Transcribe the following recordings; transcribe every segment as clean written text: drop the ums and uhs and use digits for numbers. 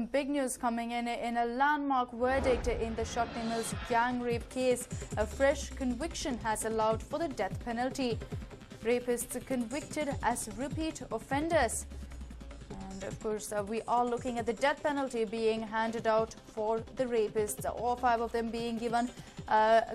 Big news coming in a landmark verdict in the Shakti Mills gang rape case. A fresh conviction has allowed for the death penalty. Rapists convicted as repeat offenders. And of course, we are looking at the death penalty being handed out for the rapists, all 5 of them being given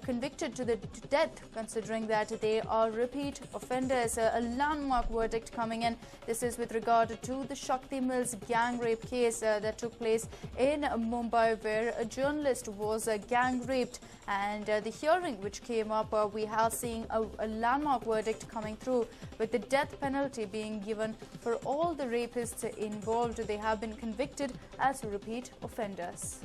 convicted to the death, considering that they are repeat offenders. A landmark verdict coming in. This is with regard to the Shakti Mills gang rape case that took place in Mumbai, where a journalist was gang raped. And the hearing which came up, we are seeing a landmark verdict coming through, with the death penalty being given for all the rapists involved. They have been convicted as repeat offenders.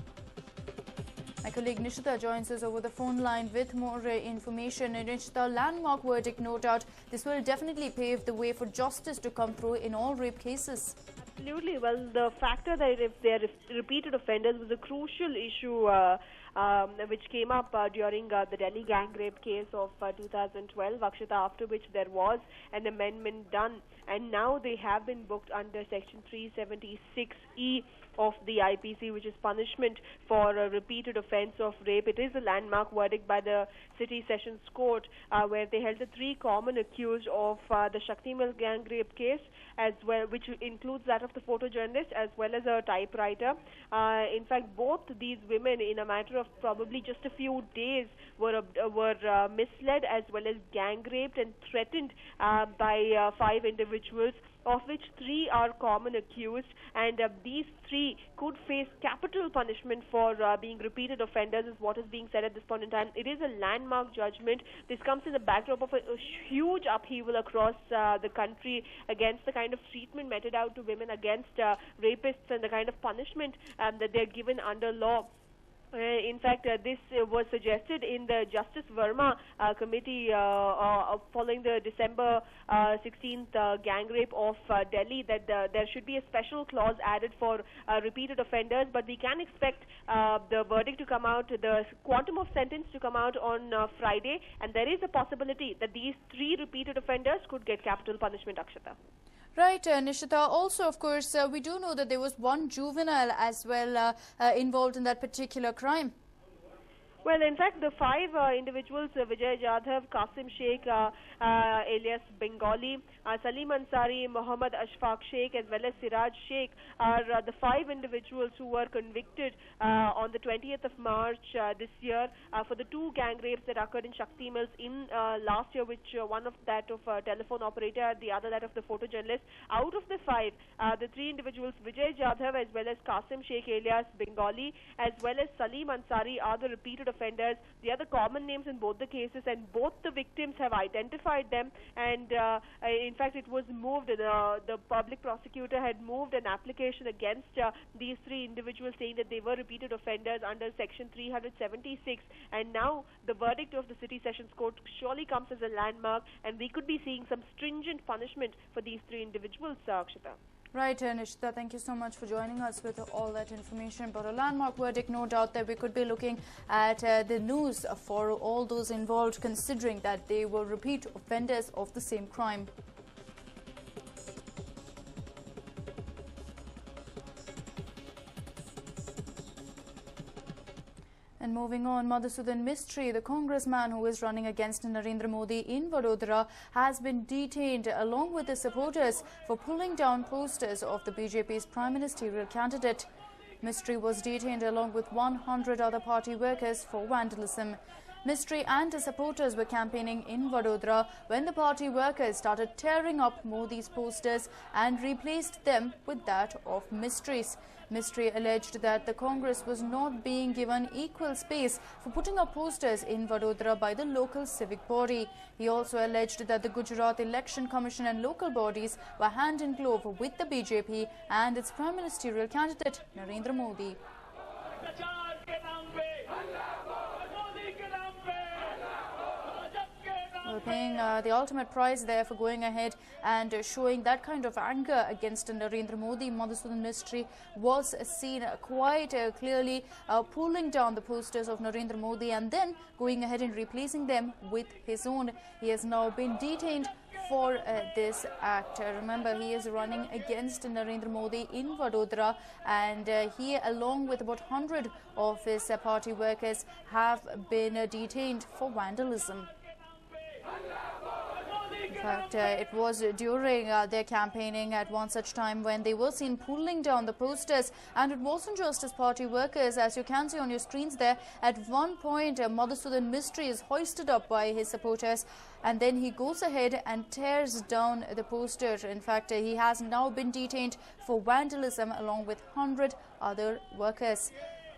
My colleague Nishita joins us over the phone line with more information. Nishita, landmark verdict, no doubt. This will definitely pave the way for justice to come through in all rape cases. Absolutely. Well, the factor that if they are repeated offenders was a crucial issue which came up during the Delhi gang rape case of 2012, Akshita, after which there was an amendment done. And now they have been booked under Section 376E of the IPC, which is punishment for a repeated offence of rape. It is a landmark verdict by the City Sessions Court, where they held the 3 common accused of the Shakti Mill gang rape case, as well, which includes that of the photojournalist as well as a typewriter. In fact, both these women, in a matter of probably just a few days, were misled as well as gang raped and threatened by 5 individuals, of which 3 are common accused, and these 3 could face capital punishment for being repeated offenders, is what is being said at this point in time. It is a landmark judgment. This comes in the backdrop of a huge upheaval across the country against the kind of treatment meted out to women, against rapists, and the kind of punishment that they're given under law. In fact, this was suggested in the Justice Verma committee following the December 16th gang rape of Delhi, that there should be a special clause added for repeated offenders. But we can expect the verdict to come out, the quantum of sentence to come out on Friday, and there is a possibility that these 3 repeated offenders could get capital punishment, Akshata. Right, Nishita. Also, of course, we do know that there was 1 juvenile as well involved in that particular crime. Well, in fact, the 5 individuals, Vijay Jadhav, Qasim Sheikh, alias Bengali, Salim Ansari, Mohammad Ashfaq Sheikh, as well as Siraj Sheikh, are the 5 individuals who were convicted on the 20th of March this year for the 2 gang rapes that occurred in Shakti Mills in last year, which one of that of a telephone operator, the other that of the photojournalist. Out of the 5, the 3 individuals, Vijay Jadhav as well as Qasim Sheikh alias Bengali, as well as Salim Ansari, are the repeated offenders. The other common names in both the cases, and both the victims have identified them. And in fact, it was moved, the public prosecutor had moved an application against these 3 individuals, saying that they were repeated offenders under Section 376. And now the verdict of the City Sessions Court surely comes as a landmark, and we could be seeing some stringent punishment for these 3 individuals, Akshita. Right, Nishita, thank you so much for joining us with all that information. But a landmark verdict, no doubt that we could be looking at the news for all those involved, considering that they were repeat offenders of the same crime. And moving on, Madhusudan Mistry, the congressman who is running against Narendra Modi in Vadodara, has been detained along with his supporters for pulling down posters of the BJP's prime ministerial candidate. Mistry was detained along with 100 other party workers for vandalism. Mistry and his supporters were campaigning in Vadodara when the party workers started tearing up Modi's posters and replaced them with that of Mistry's. Mistry alleged that the Congress was not being given equal space for putting up posters in Vadodara by the local civic body. He also alleged that the Gujarat Election Commission and local bodies were hand in glove with the BJP and its prime ministerial candidate, Narendra Modi. We're paying the ultimate price there for going ahead and showing that kind of anger against Narendra Modi. Madhusudan Mistry was seen quite clearly pulling down the posters of Narendra Modi and then going ahead and replacing them with his own. He has now been detained for this act. Remember, he is running against Narendra Modi in Vadodara, and he, along with about 100 of his party workers, have been detained for vandalism. In fact, it was during their campaigning at one such time when they were seen pulling down the posters, and it wasn't just his party workers. As you can see on your screens there, at one point Madhusudan Mystery is hoisted up by his supporters, and then he goes ahead and tears down the poster. In fact, he has now been detained for vandalism along with 100 other workers.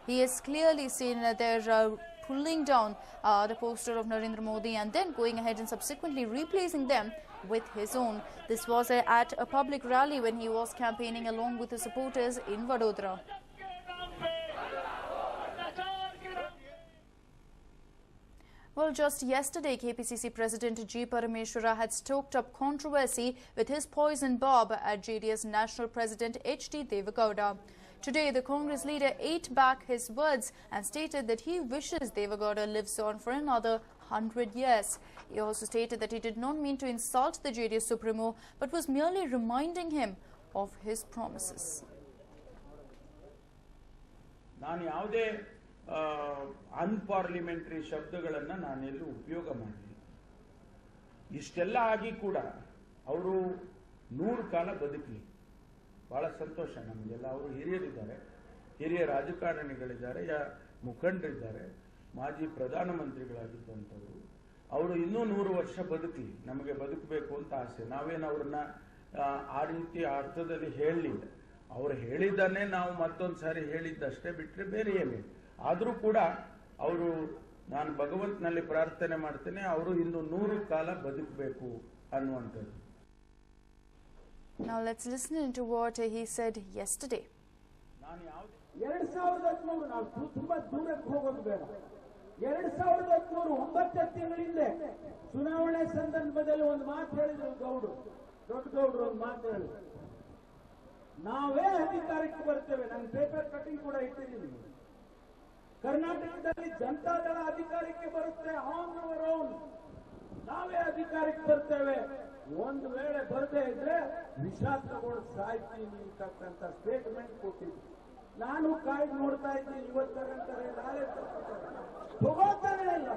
He is clearly seen there pulling down the poster of Narendra Modi and then going ahead and subsequently replacing them with his own. This was at a public rally when he was campaigning along with his supporters in Vadodara. Well, just yesterday, KPCC President G. Parameshwara had stoked up controversy with his poison bomb at JDS National President H.D. Devegowda. Today, the Congress leader ate back his words and stated that he wishes Devegowda lives on for another 100 years. He also stated that he did not mean to insult the JDS Supremo, but was merely reminding him of his promises. Unparliamentary ಶಬ್ದಗಳನ್ನು ನಾನೆಲ್ಲೂ ಉಪಯೋಗ ಮಾಡಲಿಲ್ಲ. ಇಷ್ಟೆಲ್ಲ ಆಗಿ ಕೂಡ ಅವರು 100 ಕಾಲ ಬದುಕಲಿ, ಬಹಳ ಸಂತೋಷ ನಮಗೆಲ್ಲ. ಅವರು ಹಿರಿಯರಿದ್ದಾರೆ, ಹಿರಿಯ ರಾಜಕಾರಣಿಗಳಿದ್ದಾರೆ, ಮುಖಂಡರಿದ್ದಾರೆ, ಮಾಜಿ ಪ್ರಧಾನಮಂತ್ರಿಗಳಾಗಿದ್ದಂಥವರು. ಅವರು ಇನ್ನೂ 100 ವರ್ಷ ಬದುಕಲಿ, ನಮಗೆ ಬದುಕಬೇಕು ಅಂತ ಆಸೆ. ನಾವೇನು ಅವ್ರನ್ನ ಆ ರೀತಿ ಅರ್ಥದಲ್ಲಿ ಹೇಳಲಿಲ್ಲ. ಅವರು ಹೇಳಿದ್ದನ್ನೇ ನಾವು ಮತ್ತೊಂದು ಸಾರಿ ಹೇಳಿದ್ದಷ್ಟೇ ಬಿಟ್ಟರೆ ಬೇರೆ ಏನಿಲ್ಲ. ಆದರೂ ಕೂಡ ಅವರು, ನಾನು ಭಗವಂತನಲ್ಲಿ ಪ್ರಾರ್ಥನೆ ಮಾಡ್ತೇನೆ, ಅವರು ಇನ್ನು 100 ಕಾಲ ಬದುಕಬೇಕು ಅನ್ನುವಂಥದ್ದು. Now let's listen to what he said yesterday. 2013 ನಾವು ತುಂಬಾ ದೂರಕ್ಕೆ ಹೋಗೋದು ಬೇಡ. 2013 9 ತಿಂಗಳಿಂದ ಚುನಾವಣೆ ಸಂದರ್ಭದಲ್ಲಿ ಒಂದು ಮಾತು ಹೇಳಿದ್ರು ಗೌಡ್ರು, ದೊಡ್ಡ ಗೌಡ್ರು ಒಂದು ಮಾತು ಹೇಳಿದ್ರು, ನಾವೇ ಅಧಿಕಾರಕ್ಕೆ ಬರ್ತೇವೆ. ನಾನು ಪೇಪರ್ ಕಟಿಂಗ್ ಕೂಡ ಇಟ್ಟಿದ್ದೀನಿ. ಕರ್ನಾಟಕದಲ್ಲಿ ಜನತಾದಳ ಅಧಿಕಾರಕ್ಕೆ ಬರುತ್ತೆ, ಆನ್ ಅವರ್ ಓನ್, ನಾವೇ ಅಧಿಕಾರಕ್ಕೆ ಬರ್ತೇವೆ. ಒಂದು ವೇಳೆ ಬರದೇ ಇದ್ರೆ ವಿಷ ತಗೊಂಡು ಸಾಯ್ತೀನಿ ಅಂತಕ್ಕಂಥ ಸ್ಟೇಟ್ಮೆಂಟ್ ಕೊಟ್ಟಿದ್ರು. ನಾನು ಕಾಯ್ದು ನೋಡ್ತಾ ಇದ್ದೀನಿ, ಇವತ್ತರಂತಾರೆ ನಾಳೆ ತಗೋತಾನೆ ಇಲ್ಲ.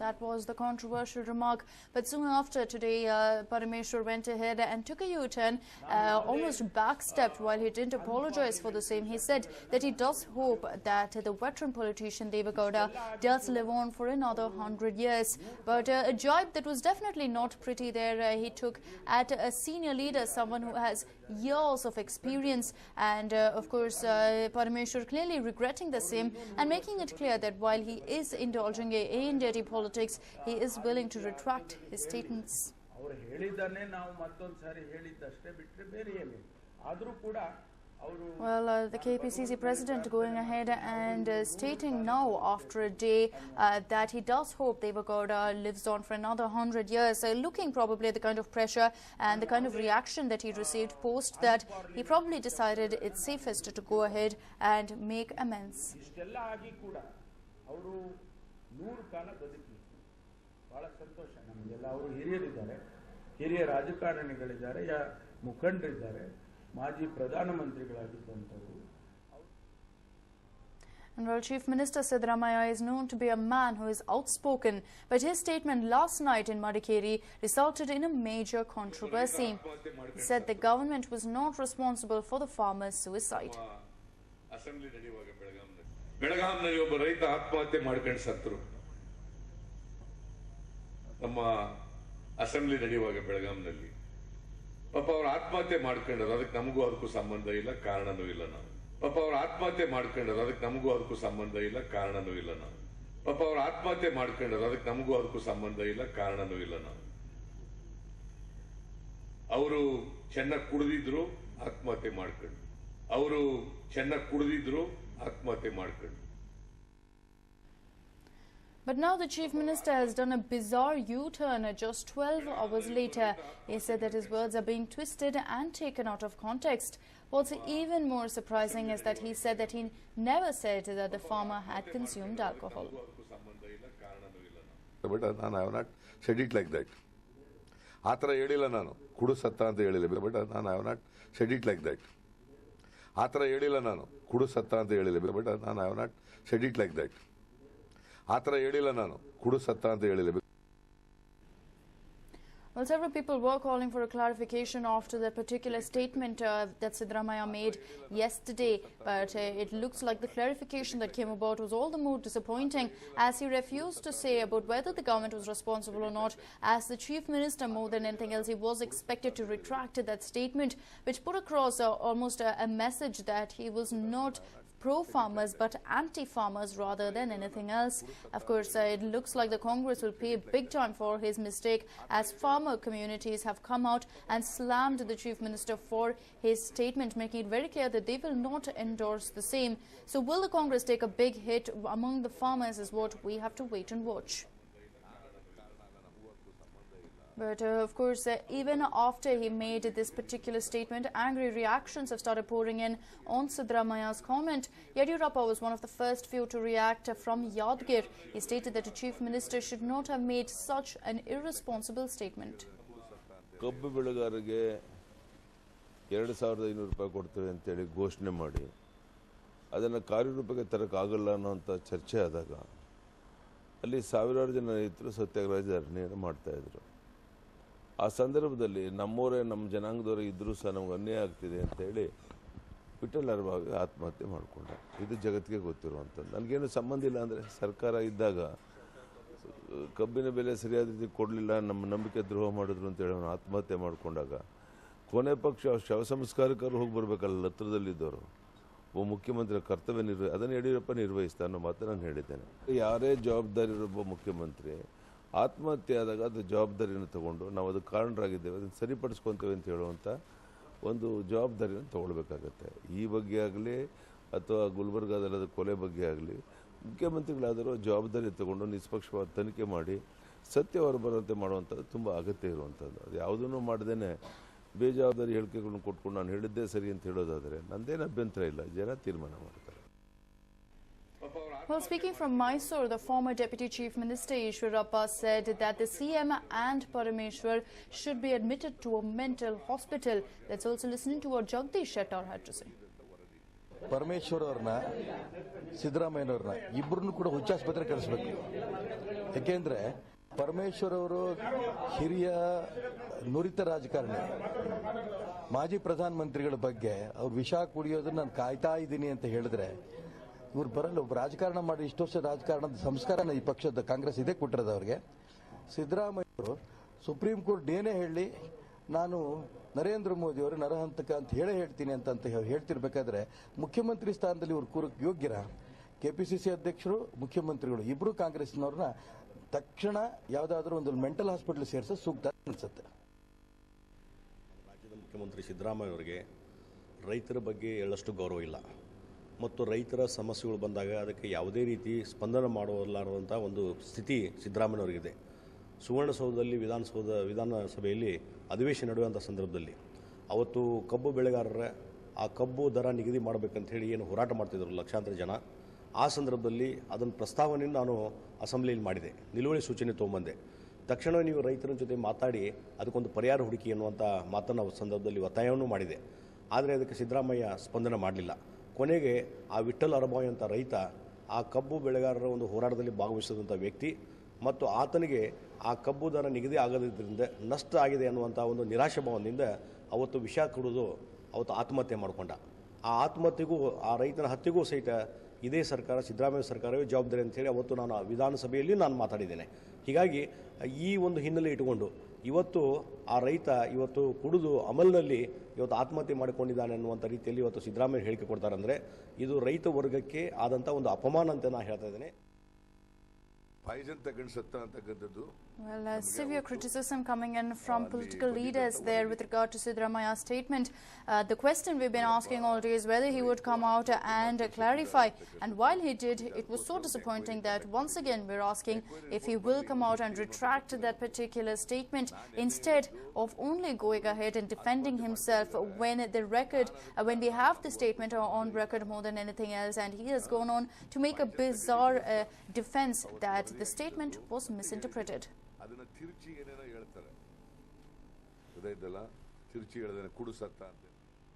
That was the controversial remark. But soon after today, Parameshwar went ahead and took a U-turn, almost backstepped while he didn't apologize for the same. He said that he does hope that the veteran politician Devegowda does live on for another 100 years. But a jibe that was definitely not pretty there he took at a senior leader, someone who has years of experience, and of course Parameshwar clearly regretting the same and making it clear that while he is indulging in dirty politics, he is willing to retract his statements. Well, the KPCC president going ahead and stating now after a day that he does hope Devegowda lives on for another 100 years, looking probably at the kind of pressure and the kind of reaction that he received post that, he probably decided it's safest to go ahead and make amends. ಬಹಳ ಸಂತೋಷ ನಮಗೆಲ್ಲ. ಅವರು ಹಿರಿಯರಿದ್ದಾರೆ, ಹಿರಿಯ ರಾಜಕಾರಣಿಗಳಿದ್ದಾರೆ, ಮುಖಂಡರಿದ್ದಾರೆ, ಮಾಜಿ ಪ್ರಧಾನಮಂತ್ರಿಗಳಾಗಿದ್ದಂಥವರು. And while Chief Minister Siddaramaiah is known to be a man who is outspoken, but his statement last night in Madikeri resulted in a major controversy. He said the government was not responsible for the farmer's suicide. ಬೆಳಗಾಂನಲ್ಲಿ ಒಬ್ಬ ರೈತ ಆತ್ಮಹತ್ಯೆ ಮಾಡ್ಕೊಂಡು ಸತ್ತರು. ನಮ್ಮ assembly ನಡೆಯುವಾಗ ಬೆಳಗಾಂನಲ್ಲಿ ಪಾಪ ಅವ್ರು ಆತ್ಮಹತ್ಯೆ ಮಾಡ್ಕೊಂಡ್ರು. ಅದಕ್ಕೆ ನಮಗೂ ಅದಕ್ಕೂ ಸಂಬಂಧ ಇಲ್ಲ, ಕಾರಣನೂ ಇಲ್ಲ. ನಾವು ಪಾಪ ಅವ್ರು ಆತ್ಮಹತ್ಯೆ ಮಾಡ್ಕೊಂಡ್ರು. ಅದಕ್ಕೆ ನಮಗೂ ಅದಕ್ಕೂ ಸಂಬಂಧ ಇಲ್ಲ, ಕಾರಣನೂ ಇಲ್ಲ. ನಾವು ಪಾಪ ಅವ್ರು ಆತ್ಮಹತ್ಯೆ ಮಾಡ್ಕೊಂಡ್ರು. ಅದಕ್ಕೆ ನಮಗೂ ಅದಕ್ಕೂ ಸಂಬಂಧ ಇಲ್ಲ, ಕಾರಣನೂ ಇಲ್ಲ. ನಾವು ಅವರು ಚೆನ್ನಾಗಿ ಕುಡಿದಿದ್ರು, ಆತ್ಮಹತ್ಯೆ ಮಾಡ್ಕೊಂಡ್ರು. ಅವರು ಚೆನ್ನಾಗಿ ಕುಡಿದಿದ್ರು, ಆತ್ಮಹತ್ಯೆ ಮಾಡ್ಕೊಂಡ್ರು. But now the Chief Minister has done a bizarre U-turn just 12 hours later. He said that his words are being twisted and taken out of context. What's even more surprising is that he said that he never said that the farmer had consumed alcohol. But ನಾನು I have not said it like that. ಆ ಥರ ಹೇಳಿಲ್ಲ ನಾನು, ಕುಡು ಸತ್ತ ಅಂತ ಹೇಳಿಲ್ಲ. But ನಾನು I have not said it like that. ಆ ಥರ ಹೇಳಿಲ್ಲ ನಾನು, ಕುಡು ಸತ್ತ ಅಂತ ಹೇಳಿಲ್ಲ. ಬಟ್ ನಾನು I have not said it like that. ಆ ಥರ ಹೇಳಿಲ್ಲ ನಾನು, ಕುಡು ಸತ್ತ ಅಂತ ಹೇಳಿಲ್ಲ. Well, several people were calling for a clarification after the particular statement that Siddaramaiah made yesterday, but it looks like the clarification that came about was all the more disappointing, as he refused to say about whether the government was responsible or not. As the Chief Minister, more than anything else, he was expected to retract that statement, which put across almost a message that he was not pro-farmers but anti-farmers rather than anything else. Of course, it looks like the Congress will pay big time for his mistake, as farmer communities have come out and slammed the Chief Minister for his statement, making it very clear that they will not endorse the same. So will the Congress take a big hit among the farmers is what we have to wait and watch. But of course, even after he made this particular statement, angry reactions have started pouring in on Siddaramaiah's comment. Yediyurappa was one of the first few to react from Yadgir. He stated that the Chief Minister should not have made such an irresponsible statement. ಕಬ್ಬು ಬೆಳೆಗಾರರಿಗೆ 2500 ರೂಪಾಯಿ ಕೊಡ್ತೇವೆ ಅಂತೇಳಿ ಘೋಷಣೆ ಮಾಡಿ ಅದನ್ನು ಕಾರ್ಯರೂಪಕ್ಕೆ ತರಕ್ಕಾಗಲ್ಲ ಅನ್ನೋಂಥ ಚರ್ಚೆ ಆದಾಗ ಅಲ್ಲಿ ಸಾವಿರಾರು ಜನ ರೈತರು ಸತ್ಯಾಗ್ರಹ ಧರಣಿಯನ್ನು ಮಾಡ್ತಾಯಿದ್ರು. ಆ ಸಂದರ್ಭದಲ್ಲಿ ನಮ್ಮವರೇ ನಮ್ಮ ಜನಾಂಗದವರೇ ಇದ್ದರೂ ಸಹ ನಮ್ಗೆ ಅನ್ಯಾಯ ಆಗ್ತಿದೆ ಅಂತೇಳಿ ವಿಠಲ್ ಅರಬಾವಿ ಆತ್ಮಹತ್ಯೆ ಮಾಡಿಕೊಂಡ. ಇದು ಜಗತ್ತಿಗೆ ಗೊತ್ತಿರುವಂಥದ್ದು. ನನಗೇನು ಸಂಬಂಧ ಇಲ್ಲ ಅಂದರೆ ಸರ್ಕಾರ ಇದ್ದಾಗ ಕಬ್ಬಿನ ಬೆಲೆ ಸರಿಯಾದ ರೀತಿ ಕೊಡಲಿಲ್ಲ, ನಮ್ಮ ನಂಬಿಕೆ ದ್ರೋಹ ಮಾಡಿದ್ರು ಅಂತೇಳಿ ಅವನು ಆತ್ಮಹತ್ಯೆ ಮಾಡಿಕೊಂಡಾಗ ಕೊನೆ ಪಕ್ಷ ಶವ ಸಂಸ್ಕಾರಕ್ಕಾರು ಹೋಗಿ ಬರಬೇಕಲ್ಲ ಹತ್ರದಲ್ಲಿದ್ದವರು. ಒಬ್ಬ ಮುಖ್ಯಮಂತ್ರಿ ಕರ್ತವ್ಯ ಅದನ್ನು ಯಡಿಯೂರಪ್ಪ ನಿರ್ವಹಿಸ್ತಾ ಅನ್ನೋ ಮಾತು ನಾನು ಹೇಳಿದ್ದೇನೆ. ಯಾರೇ ಜವಾಬ್ದಾರಿ ಇರೋ ಮುಖ್ಯಮಂತ್ರಿ ಆತ್ಮಹತ್ಯೆ ಆದಾಗ ಅದು ಜವಾಬ್ದಾರಿಯನ್ನು ತಗೊಂಡು ನಾವು ಅದಕ್ಕೆ ಕಾರಣರಾಗಿದ್ದೇವೆ, ಅದನ್ನು ಸರಿಪಡಿಸ್ಕೊತೇವೆ ಅಂತ ಹೇಳುವಂಥ ಒಂದು ಜವಾಬ್ದಾರಿಯನ್ನು ತಗೊಳ್ಬೇಕಾಗತ್ತೆ. ಈ ಬಗ್ಗೆ ಆಗಲಿ ಅಥವಾ ಗುಲ್ಬರ್ಗಾದಲ್ಲದ ಕೊಲೆ ಬಗ್ಗೆ ಆಗಲಿ ಮುಖ್ಯಮಂತ್ರಿಗಳಾದರೂ ಜವಾಬ್ದಾರಿ ತಗೊಂಡು ನಿಷ್ಪಕ್ಷವಾದ ತನಿಖೆ ಮಾಡಿ ಸತ್ಯ ಹೊರಬರುವಂತೆ ಮಾಡುವಂಥದ್ದು ತುಂಬ ಅಗತ್ಯ ಇರುವಂಥದ್ದು. ಅದು ಯಾವುದನ್ನು ಮಾಡ್ದೇ ಬೇಜವಾಬ್ದಾರಿ ಹೇಳಿಕೆಗಳನ್ನು ಕೊಟ್ಕೊಂಡು ನಾನು ಹೇಳಿದ್ದೇ ಸರಿ ಅಂತ ಹೇಳೋದಾದರೆ ನಂದೇನು ಅಭ್ಯಂತರ ಇಲ್ಲ, ಜನ ತೀರ್ಮಾನ ಮಾಡ್ತಾರೆ. Well, speaking from Mysore, the former Deputy Chief Minister Yediyurappa said that the CM and Parameshwar should be admitted to a mental hospital. Let's also listen to what Jagdish Shettar had to say. Parameshwar ಅವ್ರನ್ನ ಸಿದ್ದರಾಮಯ್ಯನವ್ರನ್ನ ಇಬ್ಬರನ್ನು ಕೂಡ ಹುಚ್ಚಾಸ್ಪತ್ರೆ ಕಳಿಸ್ಬೇಕು. ಯಾಕೆಂದ್ರೆ ಪರಮೇಶ್ವರ್ ಅವರು ಹಿರಿಯ ನುರಿತ ರಾಜಕಾರಣಿ, ಮಾಜಿ ಪ್ರಧಾನ ಮಂತ್ರಿಗಳ ಬಗ್ಗೆ ಅವ್ರು ವಿಷ ಕುಡಿಯೋದನ್ನ ನಾನು ಕಾಯ್ತಾ ಇದ್ದೀನಿ ಅಂತ ಹೇಳಿದ್ರೆ ಇವ್ರು ಬರಲ್ಲ. ಒಬ್ಬ ರಾಜಕಾರಣ ಮಾಡಿ ಇಷ್ಟು ವರ್ಷ ರಾಜಕಾರಣದ ಸಂಸ್ಕಾರನ ಈ ಪಕ್ಷದ ಕಾಂಗ್ರೆಸ್ ಇದೇ ಕೊಟ್ಟಿರೋದು ಅವ್ರಿಗೆ. ಸಿದ್ದರಾಮಯ್ಯವರು ಸುಪ್ರೀಂ ಕೋರ್ಟ್ ಏನೇ ಹೇಳಿ ನಾನು ನರೇಂದ್ರ ಮೋದಿ ಅವರು ನರಹಂತಕ ಅಂತ ಹೇಳ್ತೀನಿ ಅಂತ ಹೇಳ್ತಿರ್ಬೇಕಾದ್ರೆ ಮುಖ್ಯಮಂತ್ರಿ ಸ್ಥಾನದಲ್ಲಿ ಇವ್ರು ಕೂರಕ್ಕೆ ಯೋಗ್ಯರ? ಕೆಪಿಸಿಸಿ ಅಧ್ಯಕ್ಷರು ಮುಖ್ಯಮಂತ್ರಿಗಳು ಇಬ್ಬರು ಕಾಂಗ್ರೆಸ್ನವ್ರನ್ನ ತಕ್ಷಣ ಯಾವುದಾದ್ರೂ ಒಂದು ಮೆಂಟಲ್ ಹಾಸ್ಪಿಟಲ್ ಸೇರಿಸ ಸೂಕ್ತ ಅನ್ಸುತ್ತೆ. ರಾಜ್ಯದ ಮುಖ್ಯಮಂತ್ರಿ ಸಿದ್ದರಾಮಯ್ಯ ಅವರಿಗೆ ರೈತರ ಬಗ್ಗೆ ಎಳ್ಳಷ್ಟು ಗೌರವ ಇಲ್ಲ ಮತ್ತು ರೈತರ ಸಮಸ್ಯೆಗಳು ಬಂದಾಗ ಅದಕ್ಕೆ ಯಾವುದೇ ರೀತಿ ಸ್ಪಂದನೆ ಮಾಡಲಾರದಂಥ ಒಂದು ಸ್ಥಿತಿ ಸಿದ್ದರಾಮಯ್ಯನವರಿಗಿದೆ. ಸುವರ್ಣಸೌಧದಲ್ಲಿ ವಿಧಾನಸಭೆಯಲ್ಲಿ ಅಧಿವೇಶನ ನಡೆಯುವಂಥ ಸಂದರ್ಭದಲ್ಲಿ ಅವತ್ತು ಕಬ್ಬು ಬೆಳೆಗಾರರ ಆ ಕಬ್ಬು ದರ ನಿಗದಿ ಮಾಡಬೇಕಂತ ಹೇಳಿ ಏನು ಹೋರಾಟ ಮಾಡ್ತಿದ್ರು ಲಕ್ಷಾಂತರ ಜನ, ಆ ಸಂದರ್ಭದಲ್ಲಿ ಅದನ್ನು ಪ್ರಸ್ತಾವನೆಯನ್ನು ನಾನು ಅಸೆಂಬ್ಲಿಯಲ್ಲಿ ಮಾಡಿದೆ, ನಿಲುವಳಿ ಸೂಚನೆ ತೊಗೊಂಬಂದೆ. ತಕ್ಷಣ ನೀವು ರೈತರ ಜೊತೆ ಮಾತಾಡಿ ಅದಕ್ಕೊಂದು ಪರಿಹಾರ ಹುಡುಕಿ ಅನ್ನುವಂಥ ಮಾತನ್ನು ಸಂದರ್ಭದಲ್ಲಿ ಒತ್ತಾಯವನ್ನು ಮಾಡಿದೆ. ಆದರೆ ಅದಕ್ಕೆ ಸಿದ್ದರಾಮಯ್ಯ ಸ್ಪಂದನೆ ಮಾಡಲಿಲ್ಲ. ಕೊನೆಗೆ ಆ ವಿಠಲ್ ಅರಬಾವಿ ಅಂತ ರೈತ ಆ ಕಬ್ಬು ಬೆಳೆಗಾರರ ಒಂದು ಹೋರಾಟದಲ್ಲಿ ಭಾಗವಹಿಸಿದಂಥ ವ್ಯಕ್ತಿ ಮತ್ತು ಆತನಿಗೆ ಆ ಕಬ್ಬು ದರ ನಿಗದಿ ಆಗದಿದ್ದರಿಂದ ನಷ್ಟ ಆಗಿದೆ ಅನ್ನುವಂಥ ಒಂದು ನಿರಾಶೆ ಭಾವನೆಯಿಂದ ಅವತ್ತು ವಿಷ ಕುಡಿದು ಅವತ್ತು ಆತ್ಮಹತ್ಯೆ ಮಾಡಿಕೊಂಡ. ಆ ಆತ್ಮಹತ್ಯೆಗೂ ಆ ರೈತನ ಹತ್ಯೆಗೂ ಸಹಿತ ಇದೇ ಸರ್ಕಾರ, ಸಿದ್ದರಾಮಯ್ಯ ಸರ್ಕಾರವೇ ಜವಾಬ್ದಾರಿ ಅಂತೇಳಿ ಅವತ್ತು ನಾನು ವಿಧಾನಸಭೆಯಲ್ಲಿ ನಾನು ಮಾತಾಡಿದ್ದೇನೆ. ಹೀಗಾಗಿ ಈ ಒಂದು ಹಿನ್ನೆಲೆ ಇಟ್ಟುಕೊಂಡು ಇವತ್ತು ಆ ರೈತ ಇವತ್ತು ಕುಡಿದು ಅಮಲ್ನಲ್ಲಿ ಇವತ್ತು ಆತ್ಮಹತ್ಯೆ ಮಾಡಿಕೊಂಡಿದ್ದಾನೆ ಅನ್ನುವಂಥ ರೀತಿಯಲ್ಲಿ ಇವತ್ತು ಸಿದ್ದರಾಮಯ್ಯ ಹೇಳಿಕೆ ಕೊಡ್ತಾರೆ ಅಂದರೆ ಇದು ರೈತ ವರ್ಗಕ್ಕೆ ಆದಂಥ ಒಂದು ಅಪಮಾನ ಅಂತ ನಾನು ಹೇಳ್ತಾ ಇದ್ದೇನೆ. Well, severe criticism coming in from political leaders there with regard to Siddaramaiah's statement. The question we've been asking all day is whether he would come out and clarify. And while he did, it was so disappointing that once again we're asking if he will come out and retract that particular statement instead of only going ahead and defending himself when we have the statement on record more than anything else. And he has gone on to make a bizarre defense that the statement was misinterpreted. ಅದನ್ನ ತಿರುಚಿ ಏನೇನೋ ಹೇಳ್ತಾರೆ, ಗೊತ್ತಾಯ್ತಲ್ಲ, ತಿರುಚಿ ಹೇಳಿದ್ರೆ ಕುಡು ಸತ್ತ ಅಂತ.